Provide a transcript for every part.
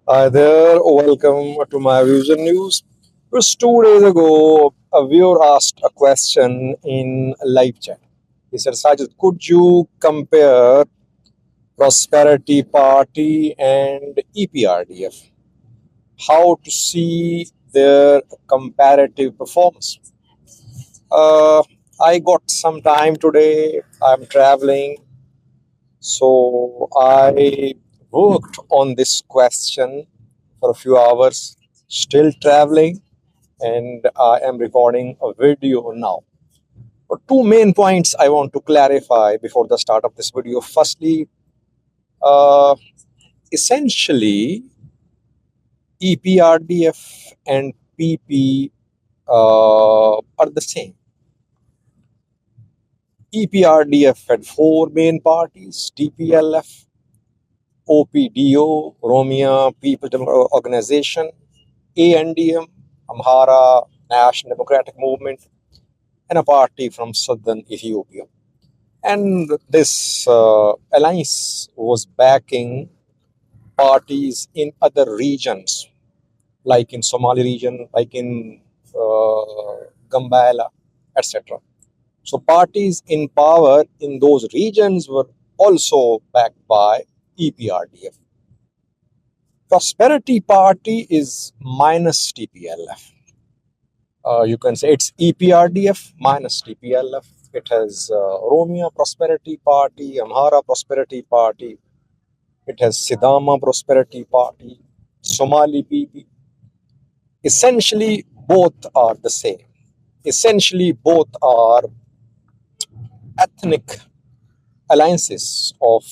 Hi there, welcome to my Vision News. Just 2 days ago, a viewer asked a question in live chat. He said, Sajid, could you compare Prosperity Party and EPRDF? How to see their comparative performance? Uh, I got some time today. I'm traveling. So I worked on this question for a few hours, still traveling, and I am recording a video now. But two main points I want to clarify before the start of this video. Firstly, uh, essentially, EPRDF and PP are the same. EPRDF had four main parties: TPLF, OPDO, Oromia People Organization, ANDM, Amhara National Democratic Movement, and a party from southern Ethiopia. And this alliance was backing parties in other regions, like in Somali region, like in Gambela, etc. So parties in power in those regions were also backed by EPRDF. Prosperity Party is minus TPLF. You can say it's EPRDF minus TPLF. It has Oromia Prosperity Party, Amhara Prosperity Party. It has Sidama Prosperity Party, Somali PP. Essentially, both are the same. Essentially, both are ethnic alliances of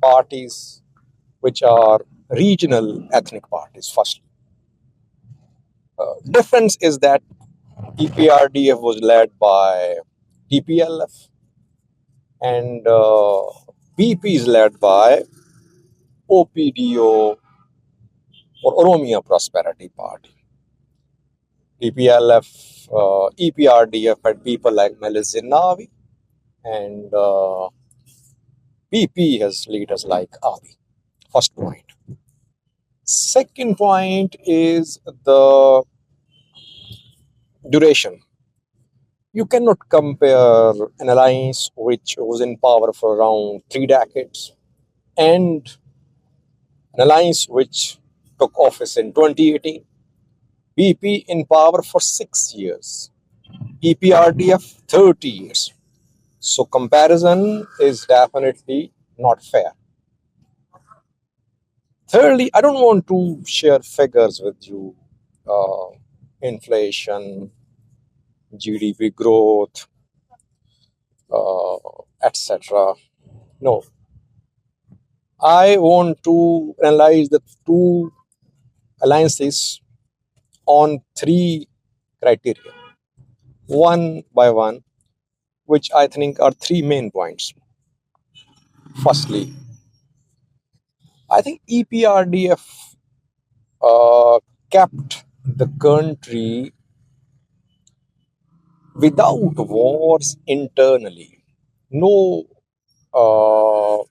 parties which are regional ethnic parties, firstly. Difference is that EPRDF was led by TPLF and PP is led by OPDO or Oromia Prosperity Party. TPLF, EPRDF had people like Meles Zenawi, and PP has leaders like Abiy. First point. Second point is the duration. You cannot compare an alliance which was in power for around 3 decades and an alliance which took office in 2018. BP in power for 6 years, EPRDF 30 years. So comparison is definitely not fair. Thirdly, I don't want to share figures with you, inflation, GDP growth, etc. No, I want to analyze the two alliances on three criteria, one by one, which I think are three main points. Firstly, I think EPRDF kept the country without wars internally. No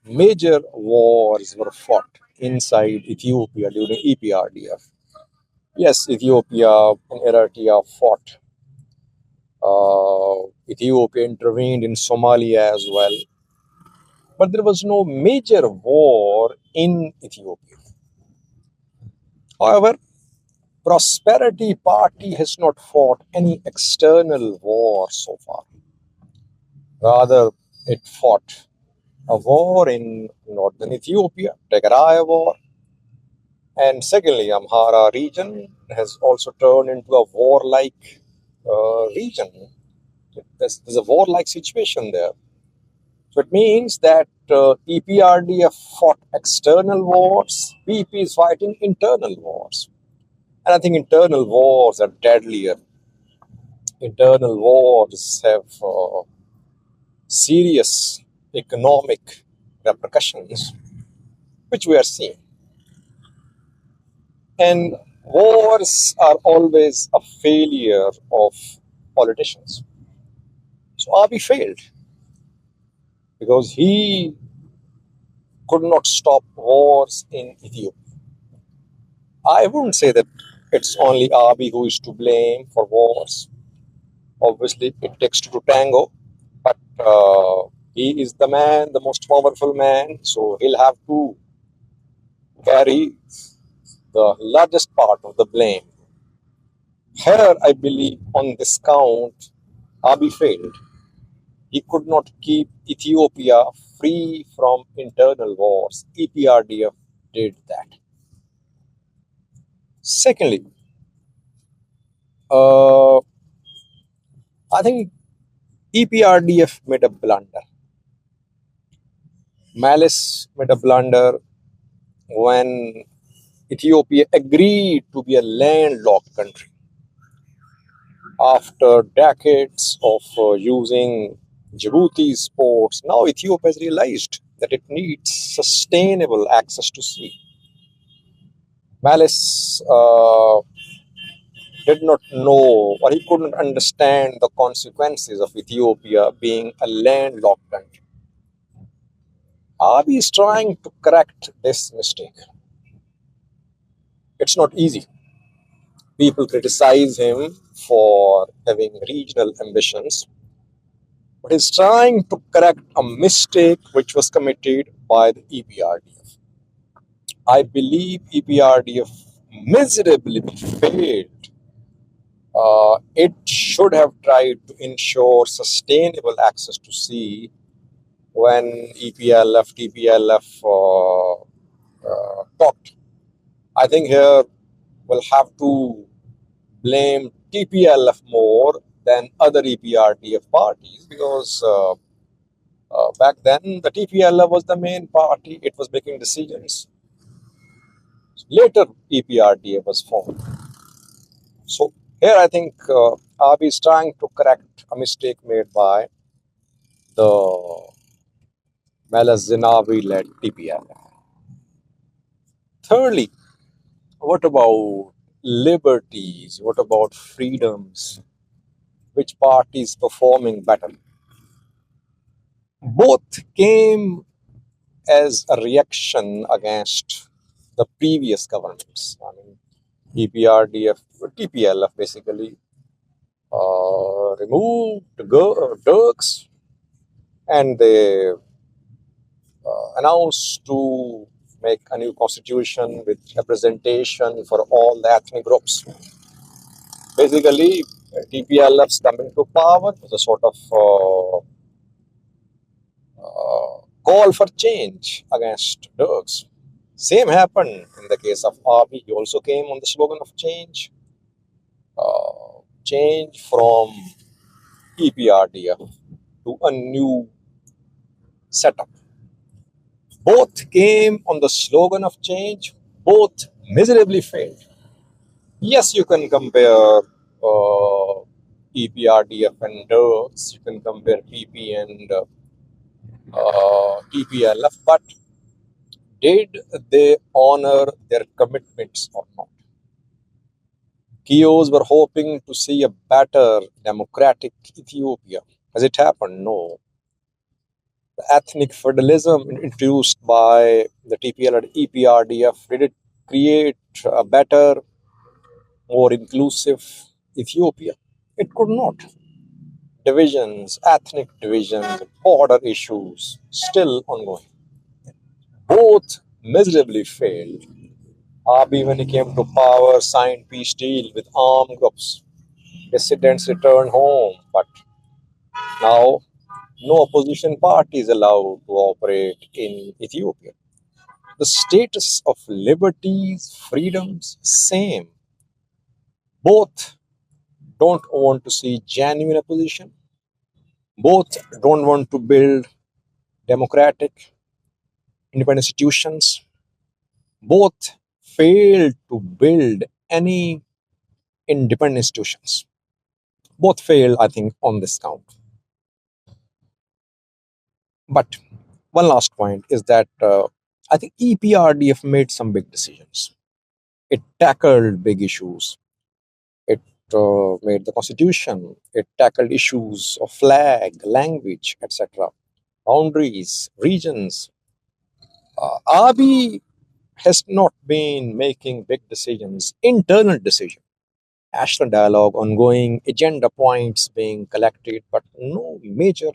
major wars were fought inside Ethiopia during EPRDF. Yes, Ethiopia and Eritrea fought. Ethiopia intervened in Somalia as well. But there was no major war in Ethiopia. However, Prosperity Party has not fought any external war so far. Rather, it fought a war in northern Ethiopia, Tigray war. And secondly, Amhara region has also turned into a warlike region. There's a warlike situation there. So it means that EPRDF fought external wars, PP is fighting internal wars. And I think internal wars are deadlier. Internal wars have serious economic repercussions, which we are seeing. And wars are always a failure of politicians. So Abiy failed because he could not stop wars in Ethiopia. I wouldn't say that it's only Abiy who is to blame for wars. Obviously, it takes two to tango, but he is the man, the most powerful man, so he'll have to carry the largest part of the blame. Here, I believe, on this count, Abiy failed. He could not keep Ethiopia free from internal wars. EPRDF did that. Secondly, uh, I think EPRDF made a blunder. Malice made a blunder when Ethiopia agreed to be a landlocked country after decades of using Djibouti's ports. Now Ethiopia has realized that it needs sustainable access to sea. Malice did not know, or he couldn't understand the consequences of Ethiopia being a landlocked country. Abiy is trying to correct this mistake. It's not easy. People criticize him for having regional ambitions, but he's trying to correct a mistake which was committed by the EPRDF. I believe EPRDF miserably failed. It should have tried to ensure sustainable access to sea when TPLF talked. I think here we'll have to blame TPLF more than other EPRDF parties because back then the TPLF was the main party. It was making decisions. Later, EPRDF was formed. So here I think Abiy is trying to correct a mistake made by the Meles Zenawi-led TPLF. Thirdly, what about liberties? What about freedoms? Which party is performing better? Both came as a reaction against the previous governments. I mean, EPRDF, TPLF basically removed Turks, and they announced to make a new constitution with representation for all the ethnic groups. Basically, TPLF's coming to power was a sort of call for change against Turks. Same happened in the case of Abiy. He also came on the slogan of change. Change from EPRDF to a new setup. Both came on the slogan of change. Both miserably failed. Yes, you can compare EPRDF and Turks. You can compare PP and TPLF, but did they honor their commitments or not? Kios were hoping to see a better democratic Ethiopia. Has it happened? No. The ethnic federalism introduced by the TPL and EPRDF, did it create a better, more inclusive Ethiopia? It could not. Divisions, ethnic divisions, border issues still ongoing. Both miserably failed. Abiy, when he came to power, signed peace deal with armed groups. Dissidents returned home, but now no opposition party is allowed to operate in Ethiopia. The status of liberties, freedoms, same. Both don't want to see genuine opposition. Both don't want to build democratic, independent institutions. Both failed to build any independent institutions. Both failed, I think, on this count. But one last point is that I think EPRDF made some big decisions. It tackled big issues. It made the constitution. It tackled issues of flag, language, etc., boundaries, regions. Abiy has not been making big decisions, internal decisions, national dialogue, ongoing agenda points being collected, but no major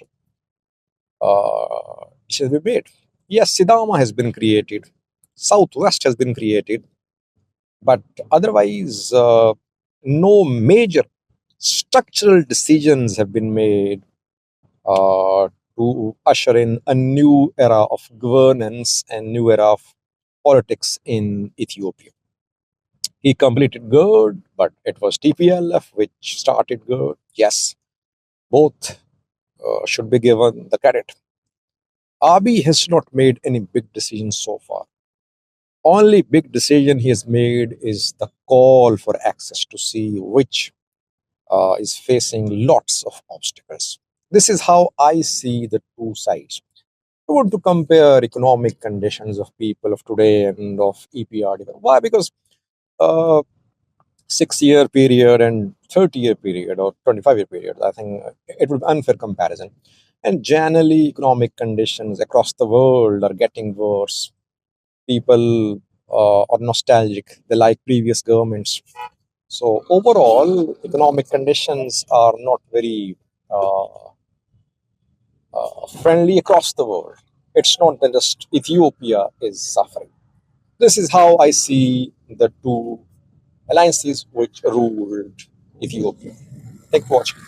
decisions have been made. Yes, Sidama has been created, Southwest has been created, but otherwise, no major structural decisions have been made to usher in a new era of governance and new era of politics in Ethiopia. He completed good, but it was TPLF which started good. Yes, both should be given the credit. Abiy has not made any big decisions so far. Only big decision he has made is the call for access to sea, which is facing lots of obstacles. This is how I see the two sides. I want to compare economic conditions of people of today and of EPRDF. Why? Because 6 year period and 30-year period or 25-year period, I think it would be unfair comparison. And generally, economic conditions across the world are getting worse. People are nostalgic. They like previous governments. So overall, economic conditions are not very friendly across the world. It's not that just Ethiopia is suffering. This is how I see the two alliances which ruled Ethiopia. Thank you for watching.